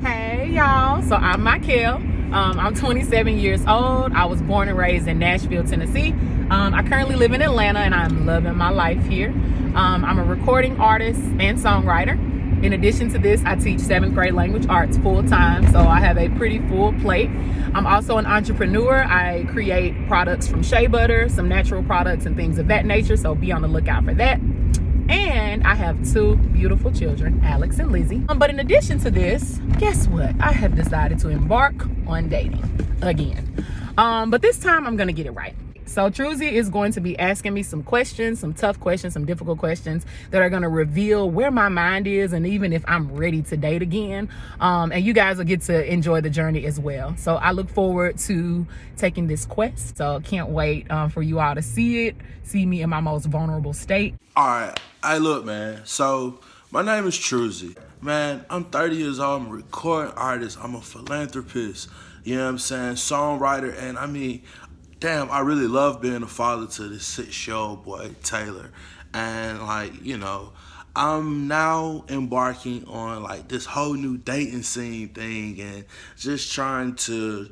Hey y'all, so I'm Mi'Kael. I'm 27 years old. I was born and raised in Nashville, Tennessee. I currently live in Atlanta and I'm loving my life here. I'm a recording artist and songwriter. In addition to this, I teach 7th grade language arts full-time, so I have a pretty full plate. I'm also an entrepreneur. I create products from shea butter, some natural products and things of that nature, so be on the lookout for that. And I have 2 beautiful children, Alex and Lizzie. But in addition to this, guess what? I have decided to embark on dating again. But this time I'm gonna get it right. So TRUZY is going to be asking me some questions, some tough questions, some difficult questions that are gonna reveal where my mind is and even if I'm ready to date again. And you guys will get to enjoy the journey as well. So I look forward to taking this quest. So can't wait for you all to see me in my most vulnerable state. All right, hey, look, man. So my name is TRUZY. Man, I'm 30 years old. I'm a recording artist. I'm a philanthropist. You know what I'm saying? Songwriter. And I mean, damn, I really love being a father to this 6-year-old boy, Taylor. And like, you know, I'm now embarking on like this whole new dating scene thing and just try not to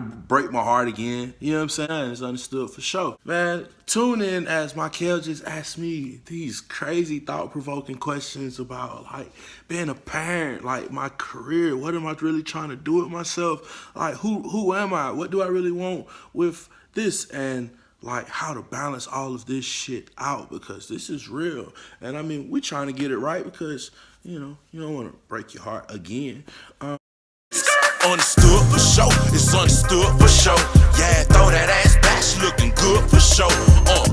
break my heart again. You know what I'm saying? It's understood for sure. Man, tune in as Mi'Kael just asked me these crazy thought-provoking questions about like being a parent, like my career. What am I really trying to do with myself? Like who am I? What do I really want with this? And like how to balance all of this shit out, because this is real. And I mean, we trying to get it right because, you know, you don't want to break your heart again. Understood for sure, it's understood for sure. Yeah, throw that ass back, she looking good for sure.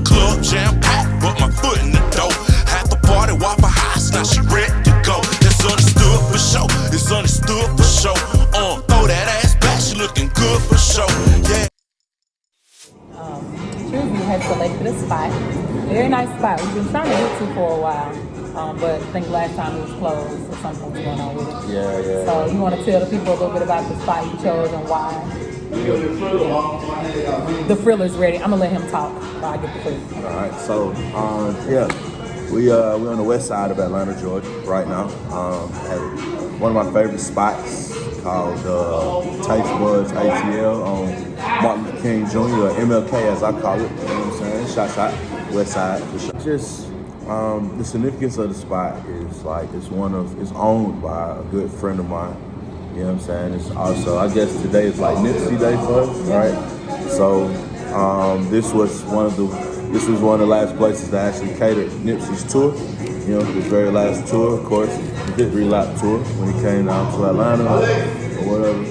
Club jam packed, but my foot in the door. Had the party, Waffle House, now she ready to go. It's understood for sure, it's understood for sure. Throw that ass back, she looking good for sure. Yeah. TRUZY has selected a spot. Very nice spot. We've been trying to get to for a while. But I think last time it was closed or something was going on with it. Yeah. So you want to tell the people a little bit about the spot you chose and why? The Friller's ready. I'm gonna let him talk while I get the food. All right. So we're on the west side of Atlanta, Georgia, right now. At one of my favorite spots called Taste Buds ATL on Martin Luther King Jr. or MLK as I call it. You know what I'm saying? Shot, west side for sure. Just the significance of the spot is like it's owned by a good friend of mine. You know what I'm saying? It's also, I guess today is like Nipsey Day for us, right? So this was one of the last places that actually catered Nipsey's tour. You know, his very last tour, of course, the Victory Lap tour when he came out to Atlanta or whatever.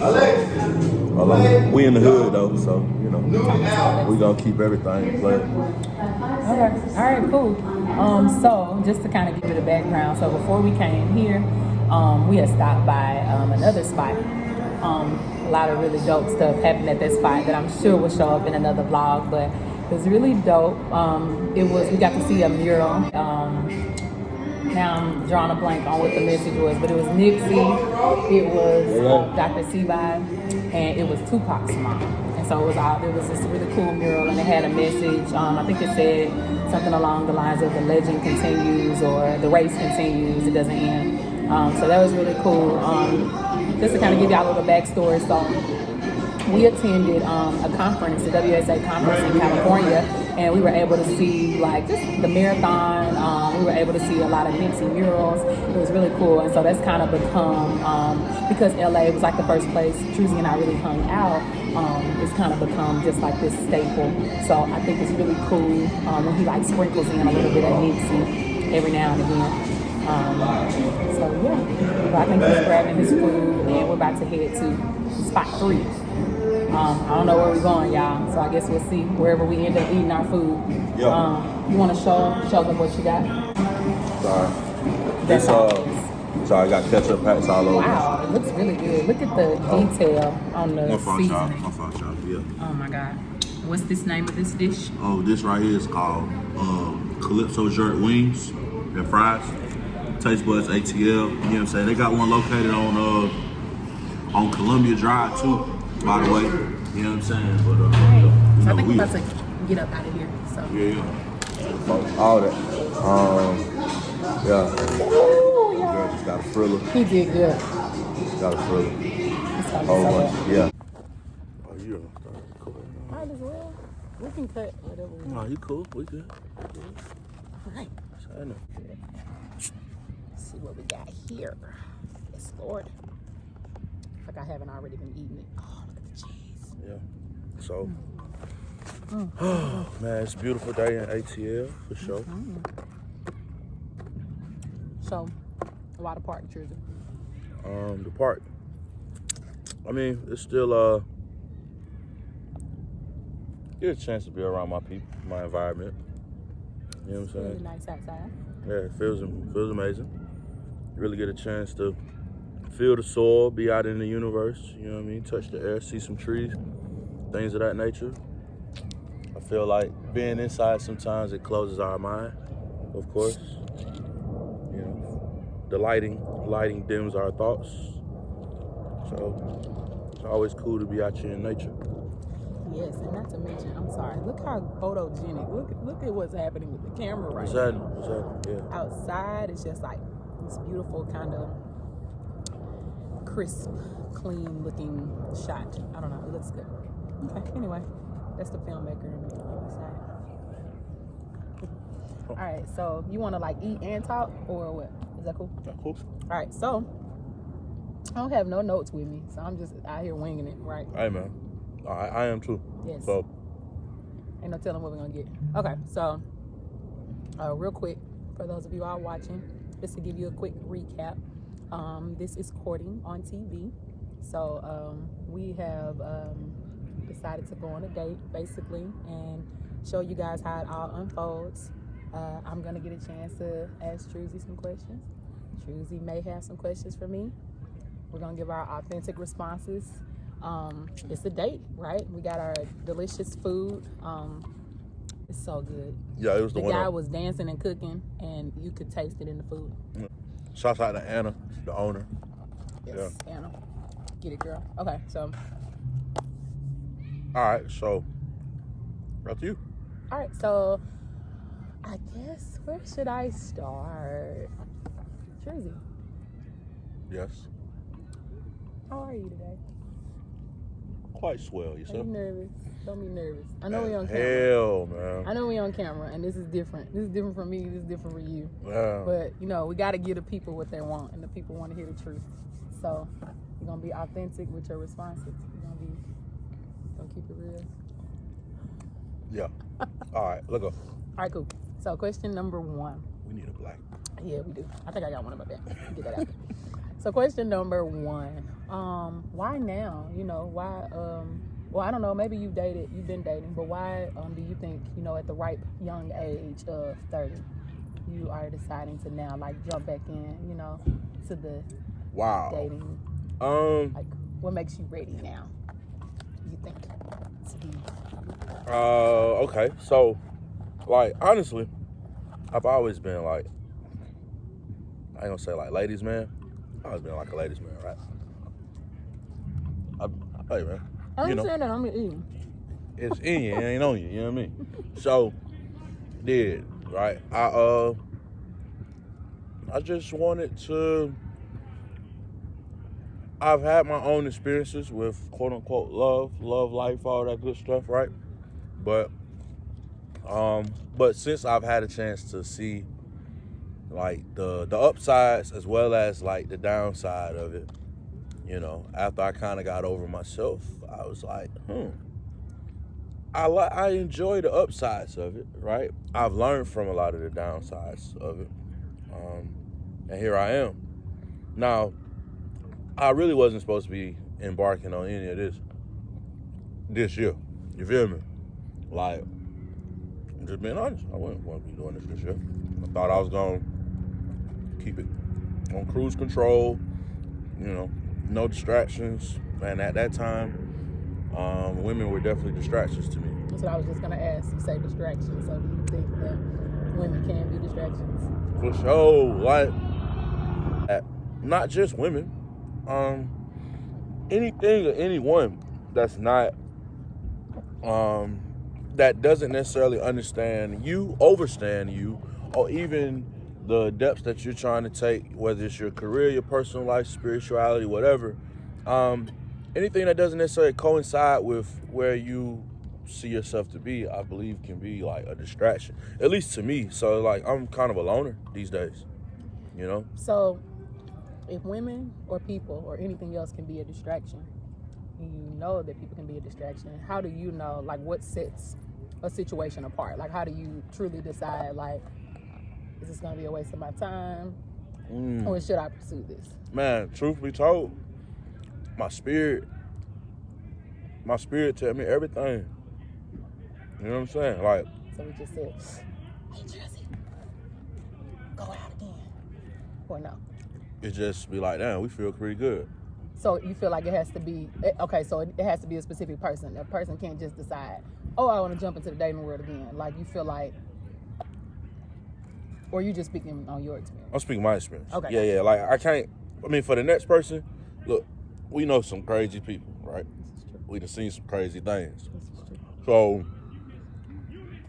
We in the hood though, so you know, we gonna keep everything playing. Okay. All right. Cool. So just to kind of give you the background, so before we came here, we had stopped by another spot. A lot of really dope stuff happened at that spot that I'm sure will show up in another vlog, but it was really dope. We got to see a mural. Now I'm drawing a blank on what the message was, but it was Nipsey, it was Dr. Seaby, and it was Tupac's mom. And so it was this really cool mural, and it had a message. I think it said something along the lines of the legend continues or the race continues, it doesn't end. So that was really cool. Just to kind of give y'all a little backstory. So we attended a conference, the WSA conference in California, and we were able to see like just the marathon. We were able to see a lot of Nipsey murals. It was really cool, and so that's kind of become, because LA was like the first place TRUZY and I really hung out, it's kind of become just like this staple. So I think it's really cool when he like sprinkles in a little bit of Nipsey every now and again. So yeah, but I think he's grabbing his food and we're about to head to spot 3. I don't know where we're going, y'all, so I guess we'll see wherever we end up eating our food. You want to show them what you got? Sorry. So I got ketchup packs all over. Wow, it looks really good. Look at the detail on the seasoning. Yeah. Oh my God. What's this name of this dish? Oh, this right here is called Calypso Jerk Wings and Fries. Taste Buds ATL. You know what I'm saying? They got one located on Columbia Drive too, by the way. You know what I'm saying? But so I think we're about to get up out of here. So yeah. All that. Yeah. Ooh, Girl yeah. just got a thriller. He did good. Just got a thriller. It's gonna be Oh, so what? good. Yeah. Oh, you don't start recording. Might as well. We can cut whatever we No, want. you cool. We good. Right. I know. Let's see what we got here. Yes, Lord. Like I haven't already been eating it. Oh, look at the cheese. Yeah. So, oh man, it's a beautiful day in ATL for sure. So, a lot of park, Truzy. The park. I mean, it's still get a chance to be around my people, my environment. You know what I'm Really saying? nice outside. Yeah, it feels amazing. Really get a chance to feel the soil, be out in the universe. You know what I mean? Touch the air, see some trees, things of that nature. I feel like being inside sometimes it closes our mind, of course. You know, the lighting dims our thoughts. So it's always cool to be out here in nature. Yes, and not to mention, I'm sorry, look how photogenic. Look at what's happening with the camera right Exactly. now. Yeah. Outside, it's just like this beautiful kind of crisp, clean looking shot. I don't know, it looks good. Okay, anyway, that's the filmmaker in me on the side. All right, so you want to like eat and talk or what? Is that cool? Yeah, cool. All right, so I don't have no notes with me, so I'm just out here winging it, right? Hey man, I am too. Yes. So Ain't no telling what we're gonna get. Okay, so real quick, for those of you all watching, just to give you a quick recap, this is Courting on TV. So we have decided to go on a date, basically, and show you guys how it all unfolds. I'm gonna get a chance to ask Truzy some questions. Truzy may have some questions for me. We're gonna give our authentic responses. It's a date, right? We got our delicious food. It's so good. yeah, it was the The one. guy was dancing and cooking, and you could taste it in the food. Shouts out to Anna, the owner. Yes, Anna. Get it, girl. Okay, so. All right, so up to you. All right, so I guess where should I start? Truzy, Yes. how are you today? Quite swell. Are you Yourself? nervous? Don't be nervous. I know we on camera. Hell, man. I know we on camera, and this is different. This is different from me. This is different for you. Yeah. But you know, we got to give the people what they want, and the people want to hear the truth. So you're gonna be authentic with your responses. You're gonna keep it real. Yeah. All right, look up. All right, cool. So question number 1. We need a black. Yeah, we do. I think I got one in my bag. Get that out. So question number 1. Why now? You know, why well, I don't know, maybe you've been dating, but why do you think, you know, at the ripe young age of 30, you are deciding to now like jump back in, you know, to the Wow. dating? Like what makes you ready now, you think, to be? Okay. So, like, honestly, I've always been like, I ain't gonna say like ladies man. I've always been like a ladies man, right? Hey man. I You know, understand that. I'm eating. it's in you, it ain't on you. You know what I mean? So, right? I just wanted to. I've had my own experiences with quote unquote love life, all that good stuff, right? But since I've had a chance to see like the upsides as well as like the downside of it, you know, after I kind of got over myself, I was like, I enjoy the upsides of it, right? I've learned from a lot of the downsides of it, and here I am. Now, I really wasn't supposed to be embarking on any of this year. You feel me? Like, I'm just being honest. I wouldn't want to be doing this year. I thought I was going to keep it on cruise control, you know, no distractions. And at that time, women were definitely distractions to me. That's what I was just gonna ask. You say distractions, so do you think that women can be distractions? For sure, like, not just women. Anything or anyone that's not, that doesn't necessarily understand you, overstand you, or even the depths that you're trying to take, whether it's your career, your personal life, spirituality, whatever, anything that doesn't necessarily coincide with where you see yourself to be, I believe can be like a distraction, at least to me. So like, I'm kind of a loner these days, you know? So if women or people or anything else can be a distraction, and you know that people can be a distraction, how do you know, like, what sets a situation apart? Like, how do you truly decide, like, is this going to be a waste of my time? Or should I pursue this? Man, truth be told, my spirit tell me everything. You know what I'm saying? Like, So we just said, hey, Jersey, go out again. Or no? it just be like, damn, we feel pretty good. So you feel like it has to be, okay, so it has to be a specific person. A person can't just decide, oh, I want to jump into the dating world again. Like, you feel like, or you just speaking on your experience? I'm speaking my experience. Okay. Yeah. Like, I can't, I mean, for the next person, look, we know some crazy people, right? This is true. We done seen some crazy things. This is true. So,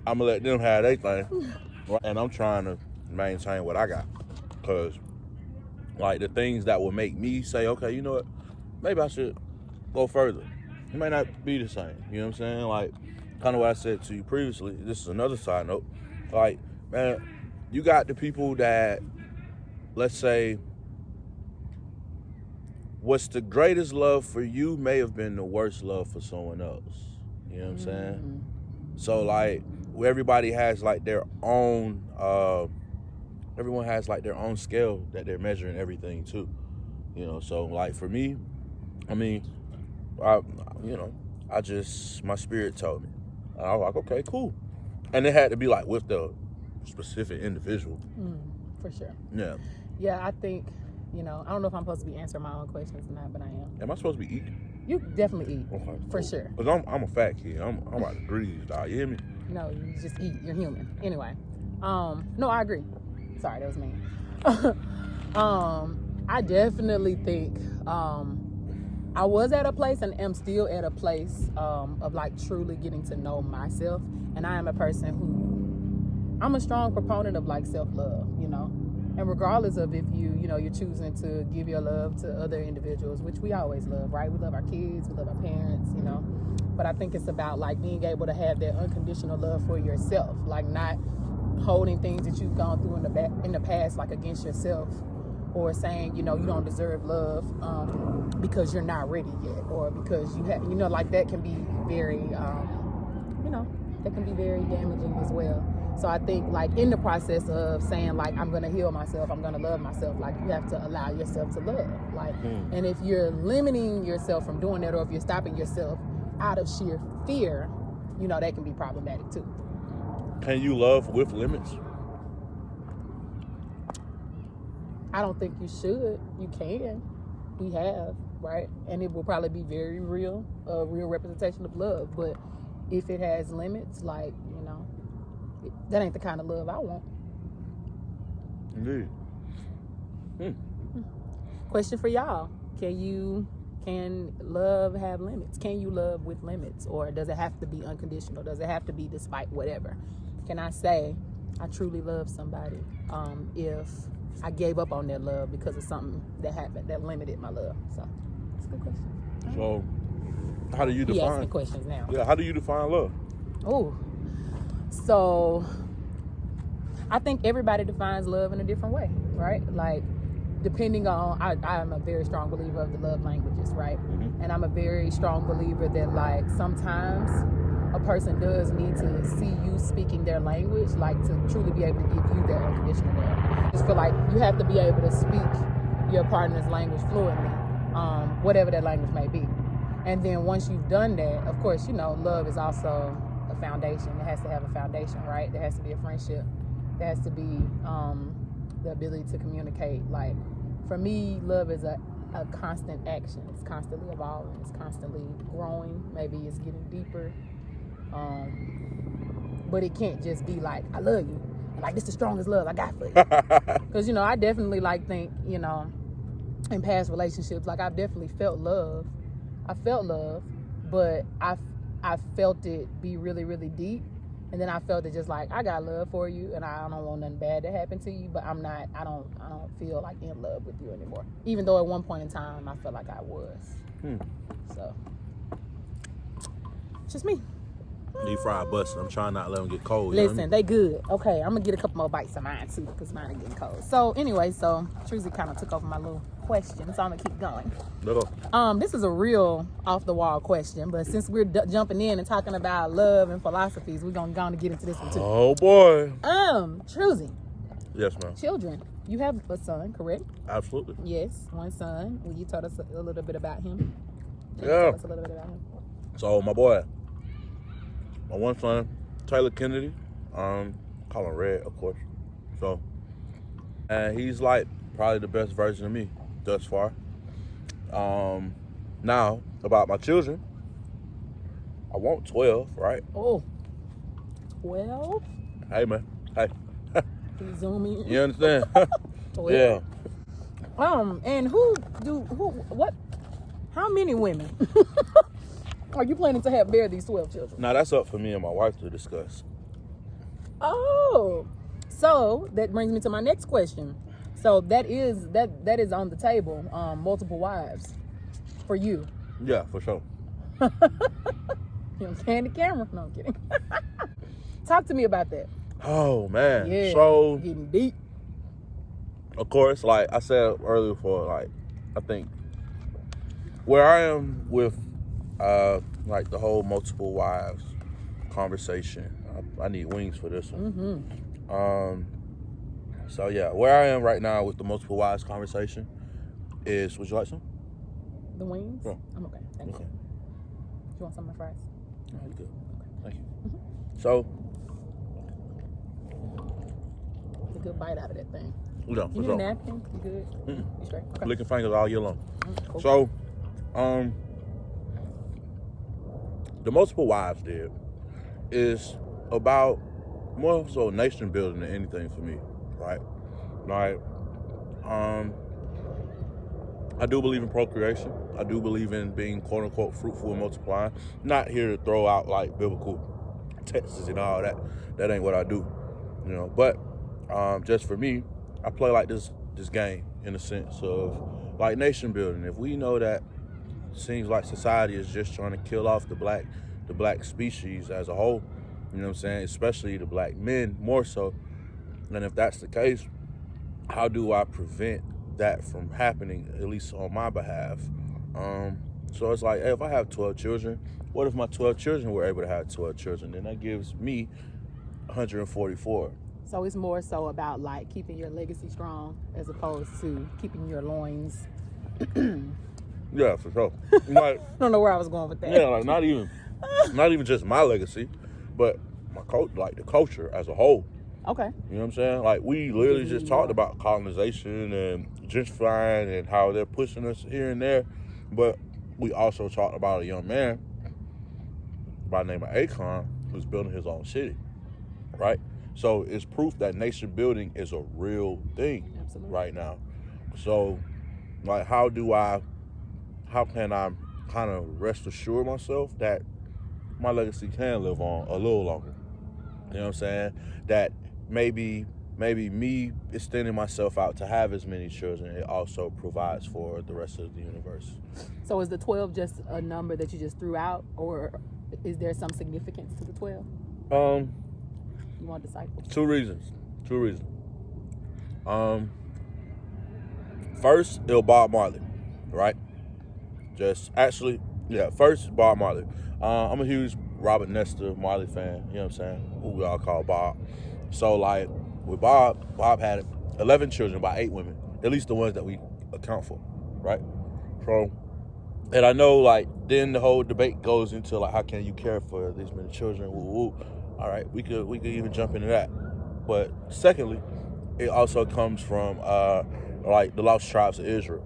I'm going to let them have their thing. And I'm trying to maintain what I got. Because, like, the things that will make me say, okay, you know what? Maybe I should go further. It may not be the same. You know what I'm saying? Like, kind of what I said to you previously. This is another side note. Like, man, you got the people that, let's say, what's the greatest love for you may have been the worst love for someone else. You know what I'm saying? So, like, everybody has, like, their own, everyone has, like, their own scale that they're measuring everything to. You know, so, like, for me, I mean, my spirit told me. And I was like, okay, cool. And it had to be, like, with the specific individual. For sure. Yeah. Yeah, I think, I don't know if I'm supposed to be answering my own questions or not, but I am. Am I supposed to be eating? You definitely eat. Okay, For cool. sure. Because I'm a fat kid. I'm about to grease, dog. You hear me? No, you just eat. You're human. Anyway. No, I agree. Sorry, that was mean. I definitely think I was at a place and am still at a place of like truly getting to know myself. And I am a person who, I'm a strong proponent of like self-love, and regardless of if you're choosing to give your love to other individuals, which we always love, right? We love our kids, we love our parents, but I think it's about like being able to have that unconditional love for yourself, like not holding things that you've gone through in the past like against yourself, or saying you don't deserve love because you're not ready yet, or because you have like that can be very that can be very damaging as well. So I think like in the process of saying like I'm gonna heal myself, I'm gonna love myself, like you have to allow yourself to love, like and if you're limiting yourself from doing that, or if you're stopping yourself out of sheer fear, that can be problematic too. Can you love with limits? I don't think you should. You can. We have, right? And it will probably be very real, a real representation of love. But if it has limits, like, that ain't the kind of love I want. Indeed. Question for y'all. Can love have limits? Can you love with limits? Or does it have to be unconditional? Does it have to be despite whatever? Can I say I truly love somebody if I gave up on that love because of something that happened that limited my love? So it's a good question. So how do you He define? asking questions now. Yeah, how do you define love? Oh, so I think everybody defines love in a different way, right? Like depending on, I'm a very strong believer of the love languages, right? And I'm a very strong believer that like sometimes a person does need to see you speaking their language, like to truly be able to give you that unconditional love. I just feel like you have to be able to speak your partner's language fluently, whatever that language may be. And then once you've done that, of course, love is also a foundation. It has to have a foundation, right? There has to be a friendship. There has to be the ability to communicate. Like for me, love is a constant action. It's constantly evolving. It's constantly growing. Maybe it's getting deeper. But it can't just be like, I love you. Like, this is the strongest love I got for you. Because, I definitely think, in past relationships, like I've definitely felt love. I felt love, but I felt it be really, really deep. And then I felt it just like, I got love for you and I don't want nothing bad to happen to you, but I don't feel like in love with you anymore. Even though at one point in time I felt like I was. So, it's just me. Deep fried busted. I'm trying not to let them get cold. Listen, they good. Okay, I'm gonna get a couple more bites of mine too, because mine are getting cold. So anyway, Truzy kind of took over my little question, so I'm gonna keep going. This is a real off the wall question, but since we're jumping in and talking about love and philosophies, we're gonna go on and get into this one too. Oh boy. Truzy. Yes, ma'am. Children. You have a son, correct? Absolutely. Yes, one son. Well, you told us a little bit about him. Yeah. Tell us a little bit about him. So my boy, my one son, Taylor Kennedy, call him Red, of course. So, and he's like probably the best version of me thus far. Now about my children, I want 12, right? Oh, 12? Hey man, hey. Can you zoom in? You understand? 12. Yeah. And what? How many women are you planning to bear these 12 children? Now that's up for me and my wife to discuss. Oh, so that brings me to my next question. So that is on the table. Multiple wives for you. Yeah, for sure. You know, candy camera. No, I'm kidding. Talk to me about that. Oh man. Yeah. So Getting deep. of course, like I said earlier, I think where I am with like the whole multiple wives conversation. I need wings for this one. Mm-hmm. So yeah, where I am right now with the multiple wives conversation is, would you like some? The wings? Yeah. I'm okay. Thank you. You want some of my fries? No, you good. Okay. Thank you. Mm-hmm. So, Get a good bite out of that thing. you know, You for need sure. a napkin? You good? You straight? Okay. Licking fingers all year long. Cool. So, the multiple wives deal is about more so nation building than anything for me, right? Like, I do believe in procreation. I do believe in being quote unquote fruitful and multiplying. Not here to throw out like biblical texts and all that. That ain't what I do, you know. But just for me, I play like this game in the sense of like nation building. If we know that it seems like society is just trying to kill off the black species as a whole, you know what I'm saying? Especially the black men more so. And if that's the case, how do I prevent that from happening, at least on my behalf? So it's like, hey, if I have 12 children, what if my 12 children were able to have 12 children? Then that gives me 144. So it's more so about like keeping your legacy strong as opposed to keeping your loins. Yeah, for sure. Like, I don't know where I was going with that. yeah, like not even just my legacy, but my like the culture as a whole. Okay. You know what I'm saying? Like, we literally just talked about colonization and gentrifying and how they're pushing us here and there, but we also talked about a young man by the name of Akon who's building his own city, right? So it's proof that nation building is a real thing. Absolutely. Right now. So, like, how can I kind of rest assure myself that my legacy can live on a little longer? You know what I'm saying? That maybe me extending myself out to have as many children, it also provides for the rest of the universe. So is the 12 just a number that you just threw out, or is there some significance to the 12? You want disciples? Two reasons. First, it'll Bob Marley, right? First, Bob Marley. I'm a huge Robert Nesta Marley fan, you know what I'm saying? Who we all call Bob. So, like, with Bob had 11 children by 8 women, at least the ones that we account for, right? So, and I know, like, then the whole debate goes into, like, how can you care for these many children? Woo, woo. All right, we could even jump into that. But secondly, it also comes from, like, the lost tribes of Israel.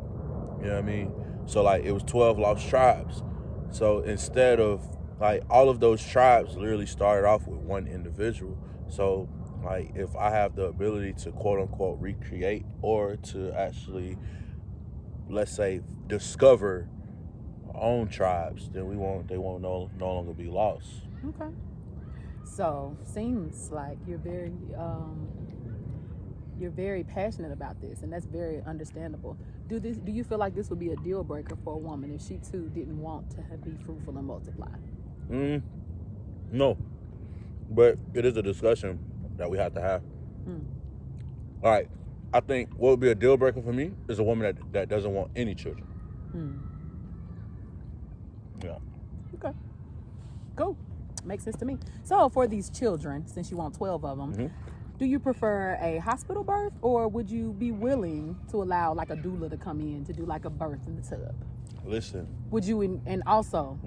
You know what I mean? So, like, it was 12 lost tribes. So instead of, like, all of those tribes literally started off with one individual. So, like, if I have the ability to quote unquote recreate or to actually, let's say, discover our own tribes, then they won't no longer be lost. Okay. So seems like you're very passionate about this, and that's very understandable. Do you feel like this would be a deal breaker for a woman if she too didn't want to be fruitful and multiply? No, but it is a discussion that we have to have. All right, I think what would be a deal breaker for me is a woman that doesn't want any children. Yeah. Okay. Cool. Makes sense to me. So for these children, since you want 12 of them, do you prefer a hospital birth, or would you be willing to allow like a doula to come in to do like a birth in the tub? Listen. Would you, and also,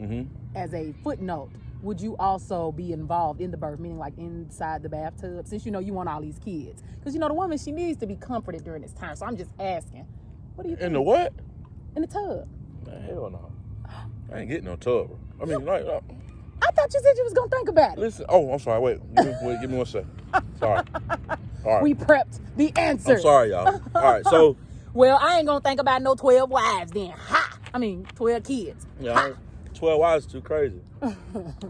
as a footnote, would you also be involved in the birth, meaning like inside the bathtub, since you know you want all these kids? Because you know the woman, she needs to be comforted during this time. So I'm just asking, what do you think? In the what? In the tub. Man, hell no. I ain't getting no tub. I mean, I thought you said you was gonna think about it. listen. Oh, I'm sorry. Wait, give me 1 second. Sorry. All right. We prepped the answer. I'm sorry, y'all. All right, so. Well, I ain't gonna think about no 12 wives then. Ha! I mean, 12 kids. Yeah, 12 wives is too crazy. I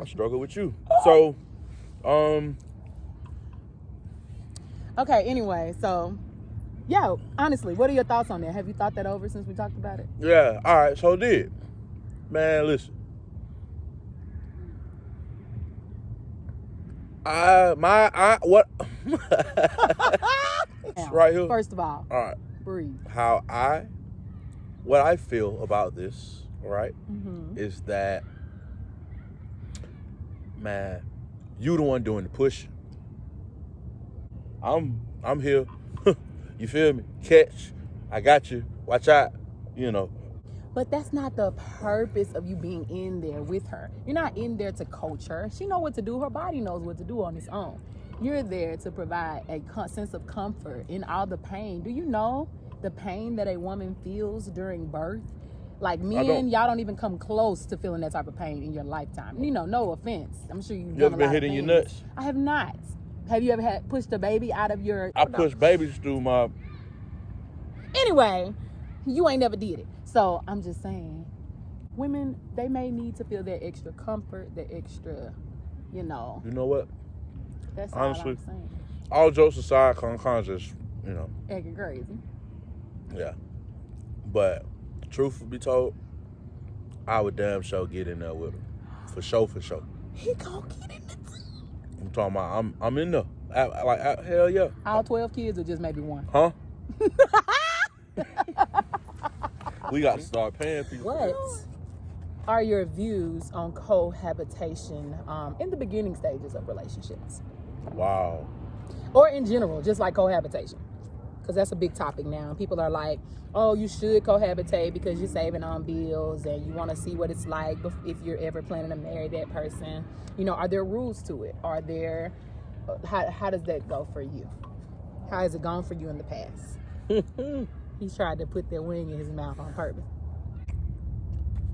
struggle with you. So, Okay, anyway, so, yo, honestly, what are your thoughts on that? Have you thought that over since we talked about it? yeah, all right, so man, listen. What? Now, right here. First of all right. Breathe. What I feel about this, right, is that, man, you the one doing the pushing. I'm here. You feel me? Catch. I got you. Watch out. You know. But that's not the purpose of you being in there with her. You're not in there to coach her. She knows what to do. Her body knows what to do on its own. You're there to provide a sense of comfort in all the pain. Do you know the pain that a woman feels during birth? Like men, y'all don't even come close to feeling that type of pain in your lifetime. You know, no offense. I'm sure you've You done ever a been lot of hitting your things. nuts? I have not. Have you ever pushed a baby out of your... I push babies through my... Anyway, you ain't never did it. So I'm just saying, women, they may need to feel that extra comfort, that extra, you know. You know what? That's honestly, all I'm saying. All jokes aside, kind of just, you know. Acting crazy. Yeah. But, truth be told, I would damn sure get in there with her. For sure. He gonna get in there. I'm talking about, I'm in there. Hell yeah. All 12 kids or just maybe one? Huh? We got to start paying people. What are your views on cohabitation in the beginning stages of relationships? Wow. Or in general, just like cohabitation? Because that's a big topic now. People are like, oh, you should cohabitate because you're saving on bills and you want to see what it's like if you're ever planning to marry that person. You know, are there rules to it? Are there, how does that go for you? How has it gone for you in the past? He's tried to put that wing in his mouth on purpose.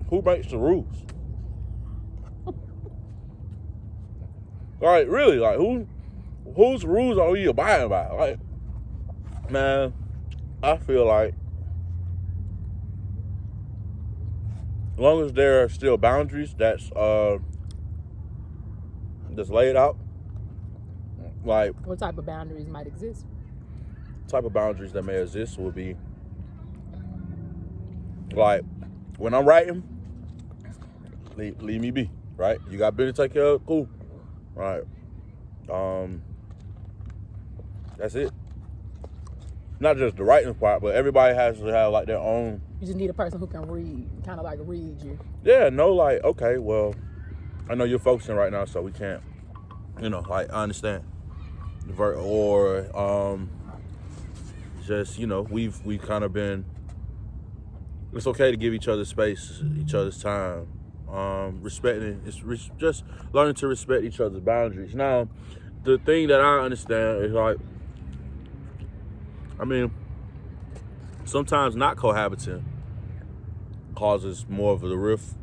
Who makes the rules? Like, really, like, whose rules are we abiding by? Like, man, I feel like as long as there are still boundaries that's laid out, like, What type of boundaries might exist? type of boundaries that may exist would be like, when I'm writing, leave me be, right? You got business to take care of, cool. Right. That's it. Not just the writing part, but everybody has to have like their own. You just need a person who can read, kind of like read you. Yeah, no, like, okay, well, I know you're focusing right now, so we can't, you know, like, I understand. Just, you know, we've kind of been, it's okay to give each other space, each other's time. Just learning to respect each other's boundaries. Now, the thing that I understand is like, I mean, sometimes not cohabiting causes more of a rift.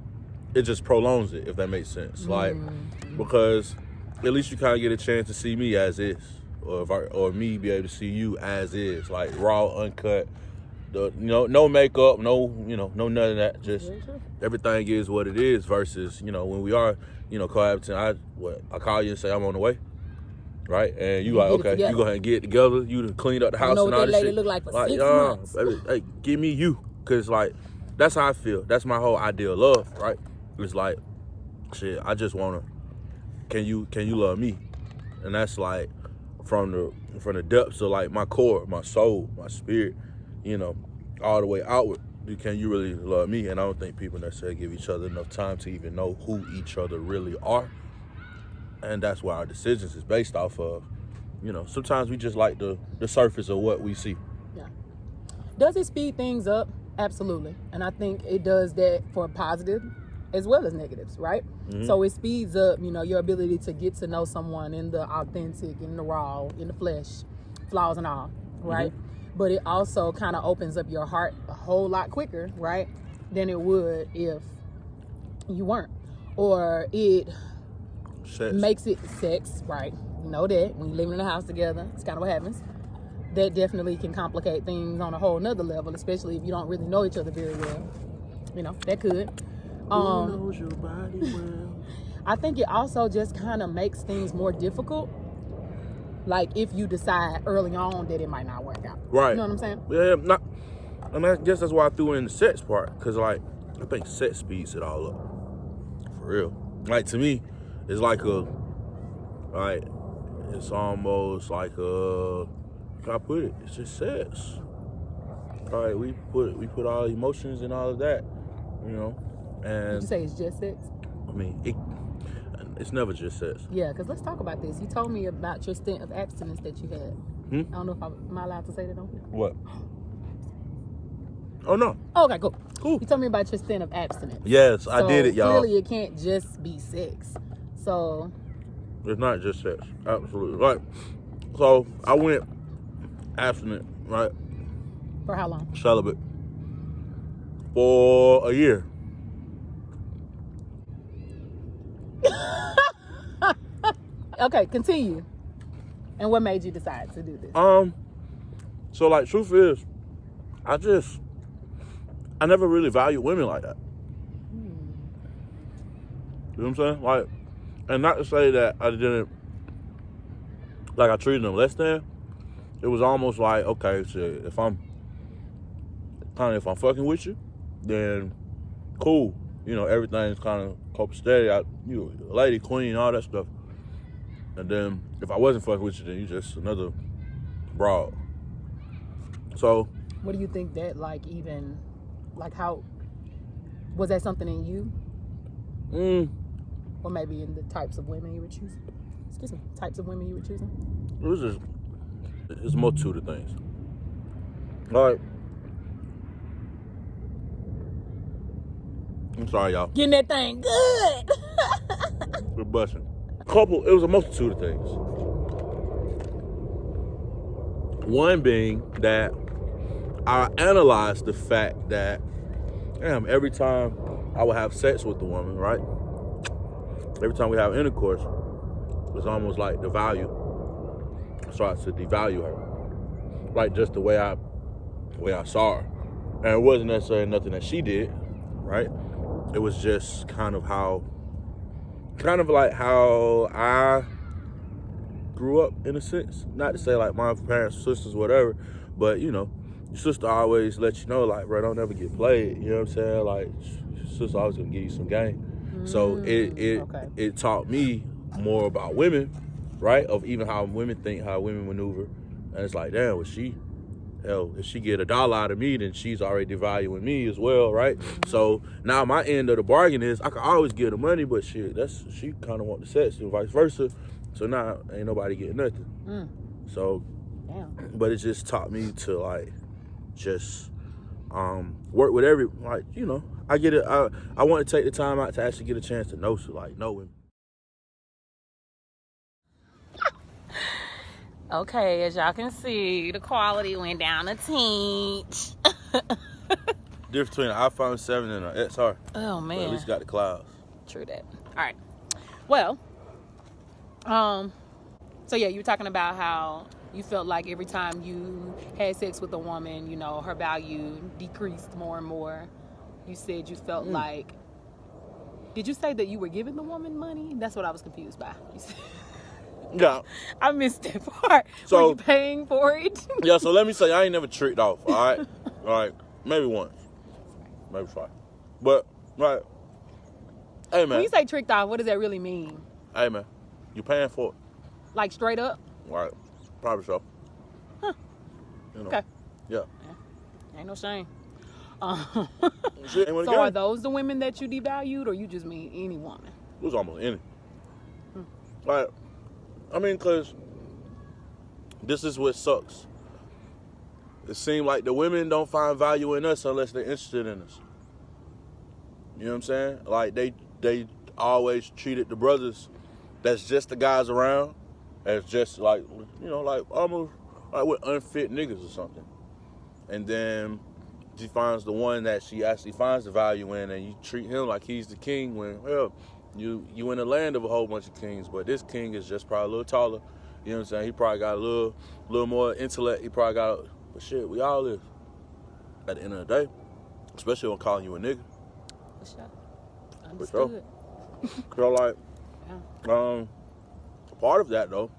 It just prolongs it, if that makes sense. Like, because at least you kind of get a chance to see me as is, or me be able to see you as is, like raw, uncut, no makeup, no none of that. Just everything is what it is. Versus when we are cohabiting, I call you and say I'm on the way, right? And you like, okay, you go ahead and get it together. You done cleaned up the house and all this shit. Look like for 6 months. Baby, hey, give me you, cause like that's how I feel. That's my whole idea of love, right? It's like, shit, I just wanna, can you love me? And that's like from the depths of like my core, my soul, my spirit, all the way outward. Can you really love me? And I don't think people necessarily give each other enough time to even know who each other really are. And that's why our decisions is based off of, sometimes we just like the surface of what we see. Yeah. Does it speed things up? Absolutely. And I think it does that for positive as well as negatives, right? Mm-hmm. So it speeds up, your ability to get to know someone in the authentic, in the raw, in the flesh, flaws and all, right? Mm-hmm. But it also kind of opens up your heart a whole lot quicker, right, than it would if you weren't. Or it makes it sex, right? You know that when you're living in the house together, it's kind of what happens. That definitely can complicate things on a whole nother level, especially if you don't really know each other very well. That could. Who knows your body well? I think it also just kind of makes things more difficult. Like if you decide early on that it might not work out. Right. You know what I'm saying? Yeah, I guess that's why I threw in the sex part. Because, like, I think sex speeds it all up. For real. Like, to me, it's like it's almost like how can I put it? It's just sex. All right, we put all emotions and all of that, And did you say it's just sex? I mean, it's never just sex. Yeah, because let's talk about this. You told me about your stint of abstinence that you had. I don't know if am I allowed to say that on here? What? Oh, no. Oh, okay, cool. You told me about your stint of abstinence. Yes, I did it, y'all. Clearly, it can't just be sex. So. It's not just sex. Absolutely. Right. So, I went abstinent, right? For how long? Celibate. For a year. Okay, continue. And what made you decide to do this? So like, truth is, I never really valued women like that. You know what I'm saying? Like, and not to say that I didn't, like I treated them less than. It was almost like, okay, so if I'm fucking with you, then cool. Everything's kind of copacetic. You a lady, queen, all that stuff. And then if I wasn't fucking with you, then you just another broad. So. What do you think that how, was that something in you? Or maybe in the types of women you were choosing? Excuse me, types of women you were choosing? It's a multitude of things. All right. I'm sorry, y'all. Getting that thing good. We're busting. It was a multitude of things. One being that I analyzed the fact that, every time I would have sex with the woman, right? Every time we have intercourse, it's almost like the value starts to devalue her. Like just the way I saw her. And it wasn't necessarily nothing that she did, right? It was just kind of like how I grew up, in a sense. Not to say like my parents, sisters, whatever, but your sister always let you know, like, bro, don't ever get played. You know what I'm saying? Like, your sister always gonna give you some game. So it taught me more about women, right? Of even how women think, how women maneuver. And it's like, damn, if she get $1 out of me, then she's already devaluing me as well, right? So now my end of the bargain is I can always get the money, but shit, she kind of want the sex and vice versa. So now ain't nobody getting nothing. So, but it just taught me to like just work with I get it. I want to take the time out to actually get a chance to know women. Okay, as y'all can see, the quality went down a teeny. Difference between an iPhone 7 and an XR. Oh man. But at least got the clouds. True that. All right. Well, so yeah, you were talking about how You felt like every time you had sex with a woman, you know, her value decreased more and more. You said you felt like... Did you say that you were giving the woman money? That's what I was confused by. Yeah. I missed that part. So- were you paying for it? Yeah, so let me say, I ain't never tricked off, all right? All right, maybe once. Maybe twice. But, right. Hey, man. When you say tricked off, what does that really mean? Hey, man. You paying for it. Like straight up? All right. Probably so. Huh. You know. Okay. Yeah. Ain't no shame. Shit, ain't what it So are got. those the women that you devalued, or you just mean any woman? It was almost any. Like, I mean, because this is what sucks. It seems like the women don't find value in us unless they're interested in us. You know what I'm saying? Like, they always treated the brothers that's just the guys around as just like, you know, like almost like with unfit niggas or something. And then she finds the one that she actually finds the value in, and you treat him like he's the king when, well, you in the land of a whole bunch of kings, but this king is just probably a little taller. You know what I'm saying? He probably got a little more intellect. He probably got, but shit, we all is. At the end of the day, especially when calling you a nigga. For sure. For sure. Understood. So like, Yeah. part of that though,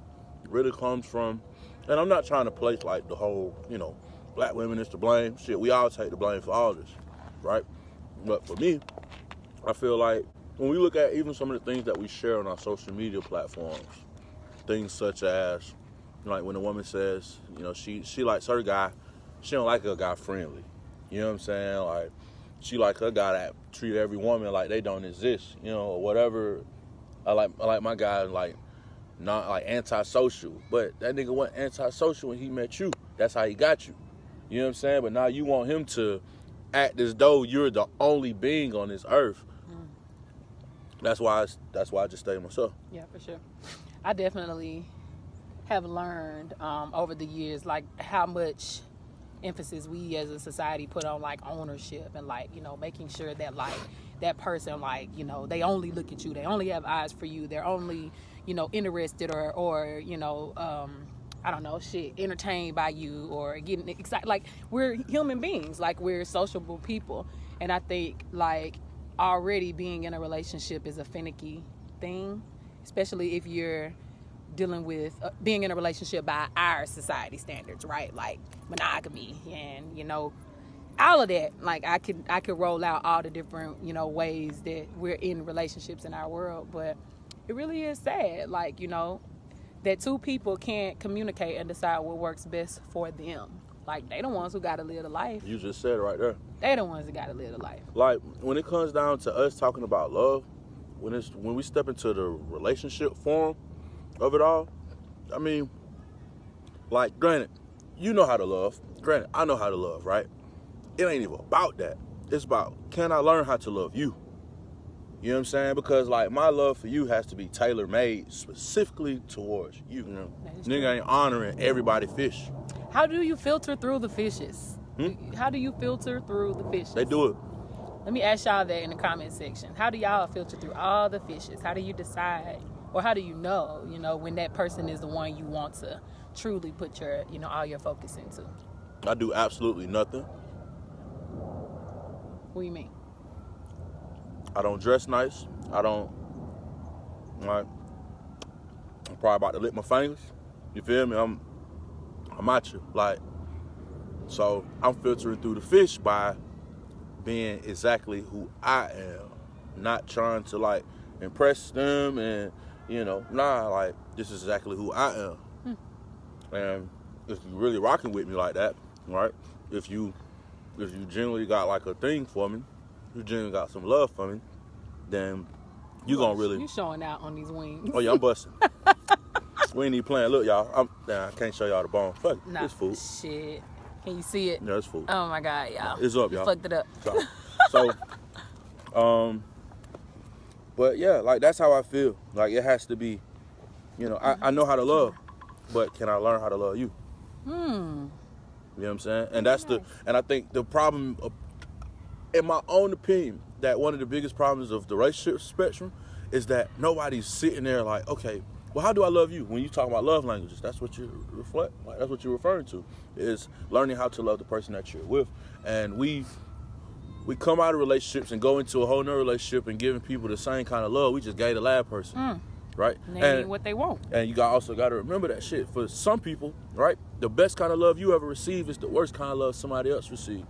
really comes from, and I'm not trying to place like the whole, you know, black women is to blame. Shit, we all take the blame for all this, right? But for me, I feel like when we look at even some of the things that we share on our social media platforms, things such as, like when a woman says, you know, she likes her guy, she don't like her guy friendly. You know what I'm saying? Like, she like her guy that treat every woman like they don't exist, you know, or whatever. I like my guy like not like antisocial, but that nigga wasn't antisocial when he met you. That's how he got you. You know what I'm saying? But now you want him to act as though you're the only being on this earth. That's why I just stay myself. Yeah, for sure. I definitely have learned over the years, like, how much emphasis we as a society put on, like, ownership and, like, you know, making sure that, like, that person, like, you know, they only look at you. They only have eyes for you. They're only, you know, interested or you know, I don't know, entertained by you or getting excited. Like, we're human beings. Like, we're sociable people. And I think, like, already being in a relationship is a finicky thing, especially if you're dealing with being in a relationship by our society standards, right? Like monogamy and, you know, all of that. Like, I could roll out all the different, you know, ways that we're in relationships in our world, but it really is sad, like, you know, that two people can't communicate and decide what works best for them. Like, they the ones who gotta live the life. You just said it right there. They the ones that gotta live the life. Like, when it comes down to us talking about love, when we step into the relationship form of it all, I mean, like, granted, you know how to love. Granted, I know how to love, right? It ain't even about that. It's about, can I learn how to love you? You know what I'm saying? Because, like, my love for you has to be tailor-made specifically towards you. You know? Nigga ain't honoring everybody fish. How do you filter through the fishes? How do you filter through the fishes? They do it. Let me ask y'all that in the comment section. How do y'all filter through all the fishes? How do you decide, or how do you know, when that person is the one you want to truly put your, all your focus into? I do absolutely nothing. What do you mean? I don't dress nice. I don't, like, I'm probably about to lick my fingers. You feel me? I'm at you. Like, so I'm filtering through the fish by being exactly who I am. Not trying to, like, impress them and, like, this is exactly who I am. And if you really rocking with me like that, right? If you genuinely got, like, a thing for me, you genuinely got some love for me, then you gonna really... You showing out on these wings. Oh, yeah, I'm busting. We ain't even playing. Look, y'all, I can't show y'all the bone. Fuck it. Nah, It's food. shit. Can you see it? Yeah, it's food. Oh, my God, y'all. It's up, y'all. You fucked it up. So, but yeah, like, that's how I feel. Like, it has to be, I know how to love, but can I learn how to love you? You know what I'm saying? And that's and I think the problem, in my own opinion, that one of the biggest problems of the relationship spectrum is that nobody's sitting there like, okay, well, how do I love you? When you talk about love languages, that's what you reflect. Like, that's what you're referring to, is learning how to love the person that you're with. And we come out of relationships and go into a whole nother relationship and giving people the same kind of love we just gave the last person, right? And they need what they want. And you also got to remember that shit. For some people, right, the best kind of love you ever receive is the worst kind of love somebody else received.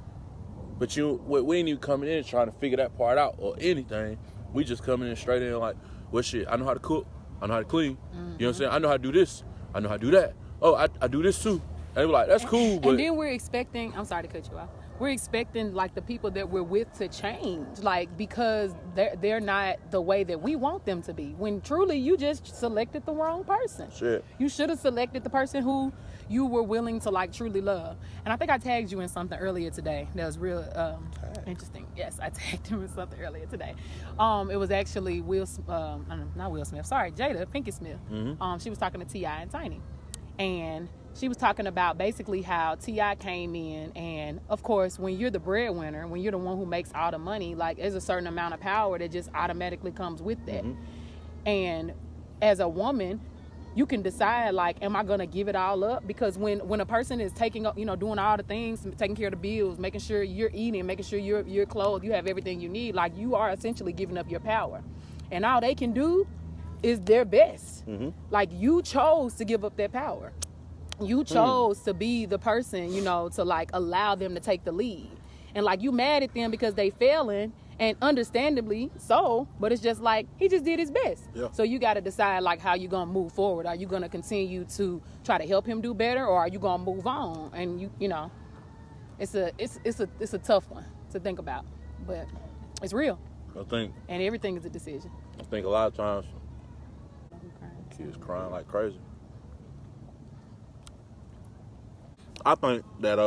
But we ain't even coming in trying to figure that part out or anything. We just coming in straight in like, well, shit, I know how to cook. I know how to clean. You know what I'm saying? I know how to do this. I know how to do that. Oh, I do this too. And we're like, that's cool. But and then we're expecting, I'm sorry to cut you off. We're expecting like the people that we're with to change, like, because they're not the way that we want them to be. When truly you just selected the wrong person. Shit. You should have selected the person who you were willing to like truly love. And I think I tagged you in something earlier today that was real interesting. Yes, I tagged him in something earlier today. It was actually not Will Smith. Sorry, Jada Pinkett Smith. She was talking to T.I. and Tiny, and she was talking about basically how T.I. came in, and of course, when you're the breadwinner, when you're the one who makes all the money, like, there's a certain amount of power that just automatically comes with that. And as a woman, you can decide, like, am I gonna give it all up? Because when a person is taking up, doing all the things, taking care of the bills, making sure you're eating, making sure you're clothed, you have everything you need, like, you are essentially giving up your power, and all they can do is their best. Like, you chose to give up that power. You chose to be the person, to like allow them to take the lead. And like, you mad at them because they failing, and understandably so, but it's just like, he just did his best. Yeah. So you got to decide like how you going to move forward. Are you going to continue to try to help him do better, or are you going to move on? And it's a tough one to think about, but it's real. And everything is a decision. I think a lot of times kids crying like crazy. I think that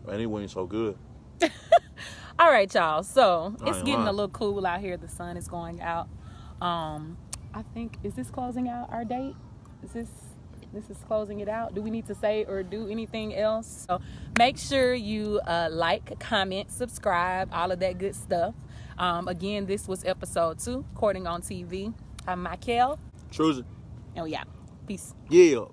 man, he ain't so good. All right, y'all. So it's ain't getting lying. a little cool out here. The sun is going out. I think, is this closing out our date? This is closing it out. Do we need to say or do anything else? So make sure you like, comment, subscribe, all of that good stuff. Again, this was episode 2, Courting on TV. I'm Mi'Kael. TRUZY. Oh yeah. Peace. Yeah.